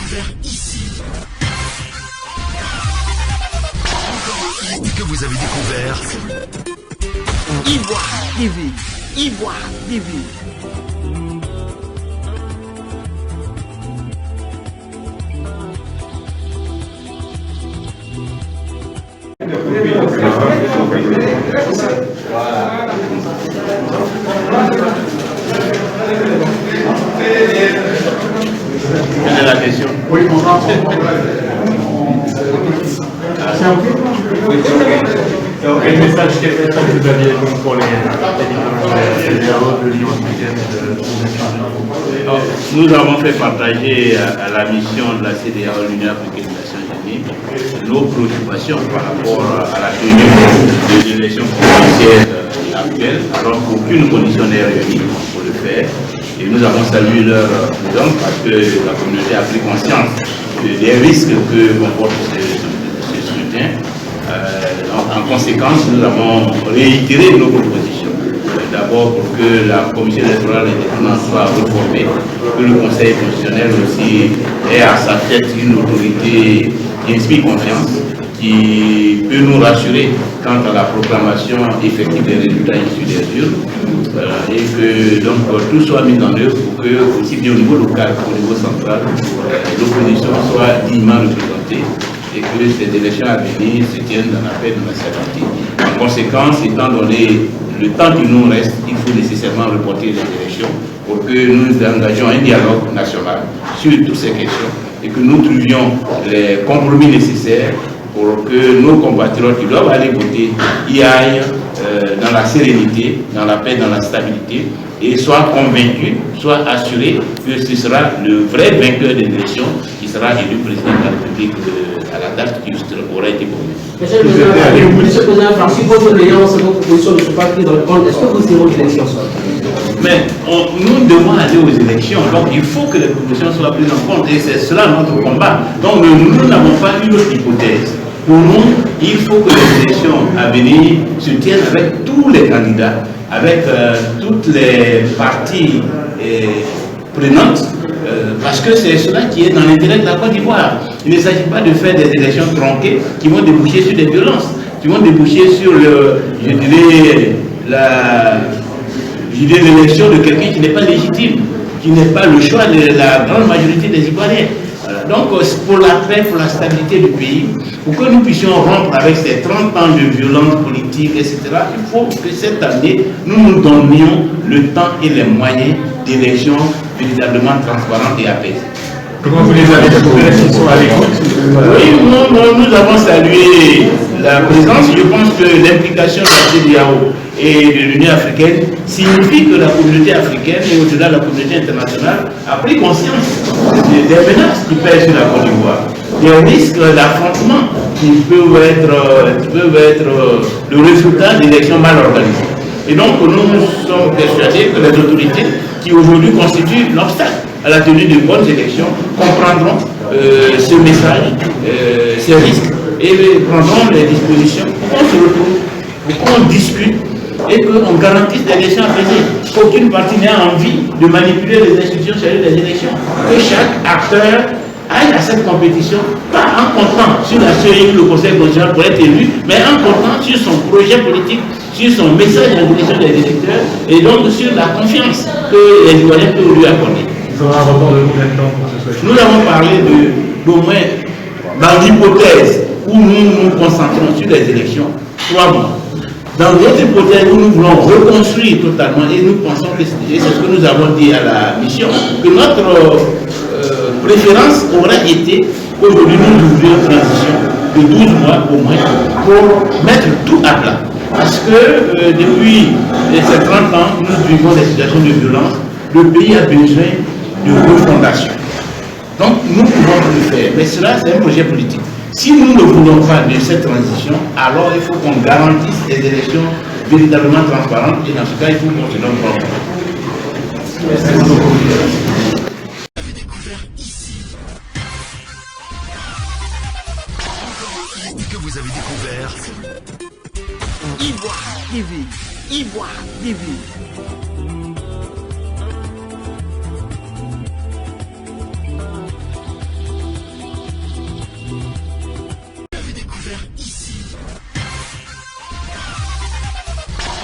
découvert ici. Encore un hit que vous avez découvert. Ivoire TV. Ivoire TV. Quelle est la question? Oui, quel message, vous aviez pour les CEDEAO de l'Union africaine et de Nous avons fait partager à la mission de la CEDEAO, l'Union africaine des Nations Unies, nos préoccupations par rapport à la tenue des élections présidentielles actuelles, alors qu'aucune condition n'est réunie pour le faire. Et nous avons salué leur présence parce que la communauté a pris conscience des risques que comporte ce scrutin. En conséquence, nous avons réitéré nos propositions. D'abord pour que la commission électorale indépendante soit reformée, que le Conseil constitutionnel aussi ait à sa tête une autorité qui inspire confiance, qui peut nous rassurer quant à la proclamation effective des résultats issus des urnes, et que donc tout soit mis en œuvre pour que, aussi bien au niveau local qu'au niveau central, l'opposition soit dignement représentée et que ces élections à venir se tiennent dans la paix et dans la sérénité. En conséquence, étant donné le temps qui nous reste, il faut nécessairement reporter les élections pour que nous engagions un dialogue national sur toutes ces questions et que nous trouvions les compromis nécessaires pour que nos compatriotes qui doivent aller voter y aillent dans la sérénité, dans la paix, dans la stabilité et soient convaincus, soient assurés que ce sera le vrai vainqueur des élections qui sera élu président de la République à la date qui aura été promise. Monsieur le Président, Francis, votre alliance, votre proposition ne sont pas prises dans le compte. Est-ce que vous irez aux élections? Mais nous devons aller aux élections, donc il faut que les propositions soient prises en compte et c'est cela notre combat. Donc nous n'avons pas une autre hypothèse. Pour nous, il faut que les élections à venir se tiennent avec tous les candidats, avec toutes les parties prenantes, parce que c'est cela qui est dans l'intérêt de la Côte d'Ivoire. Il ne s'agit pas de faire des élections tronquées qui vont déboucher sur des violences, qui vont déboucher sur l'élection de quelqu'un qui n'est pas légitime, qui n'est pas le choix de la grande majorité des Ivoiriens. Voilà. Donc, pour la paix, pour la stabilité du pays, pour que nous puissions rompre avec ces 30 ans de violence politique, etc., il faut que cette année, nous nous donnions le temps et les moyens d'élections véritablement transparentes et apaisées. Comment vous les avez trouvés? Ils sont à l'écoute? Oui, nous avons salué la présence. Je pense que l'implication de la CEDEAO et de l'Union africaine signifie que la communauté africaine et au-delà de la communauté internationale a pris conscience des menaces qui pèsent sur la Côte d'Ivoire, des risques d'affrontement qui peuvent être le résultat d'élections mal organisées. Et donc nous sommes persuadés que les autorités qui aujourd'hui constituent l'obstacle à la tenue de bonnes élections comprendront ce message, ces risques et prendront les dispositions pour qu'on se retrouve, pour qu'on discute et qu'on garantisse des élections apaisées. Qu'aucune partie n'ait envie de manipuler les institutions chargées des élections. Que chaque acteur aille à cette compétition, pas en comptant sur la série que le Conseil constitutionnel pourrait être élu, mais en comptant sur son projet politique, sur son message à la direction des électeurs et donc sur la confiance que les Ivoiriens peuvent lui accorder. Vous aurez un report de combien de temps pour ce soit? Nous avons parlé d'au moins, dans l'hypothèse où nous nous concentrons sur les élections, 3 mois. Dans d'autres hypothèses où nous voulons reconstruire totalement, et nous pensons que c'est ce que nous avons dit à la mission, que notre préférence aurait été qu'aujourd'hui nous ouvrions une transition de 12 mois au moins pour mettre tout à plat. Parce que depuis ces 30 ans, nous vivons des situations de violence, le pays a besoin de refondation. Donc nous pouvons le faire, mais cela c'est un projet politique. Si nous ne voulons pas de cette transition, alors il faut qu'on garantisse des élections véritablement transparentes et dans ce cas il faut qu'on se donne compte. Vous avez découvert ici. Encore un hit que vous avez découvert. Ivoire TV. Ivoire TV. faire ici.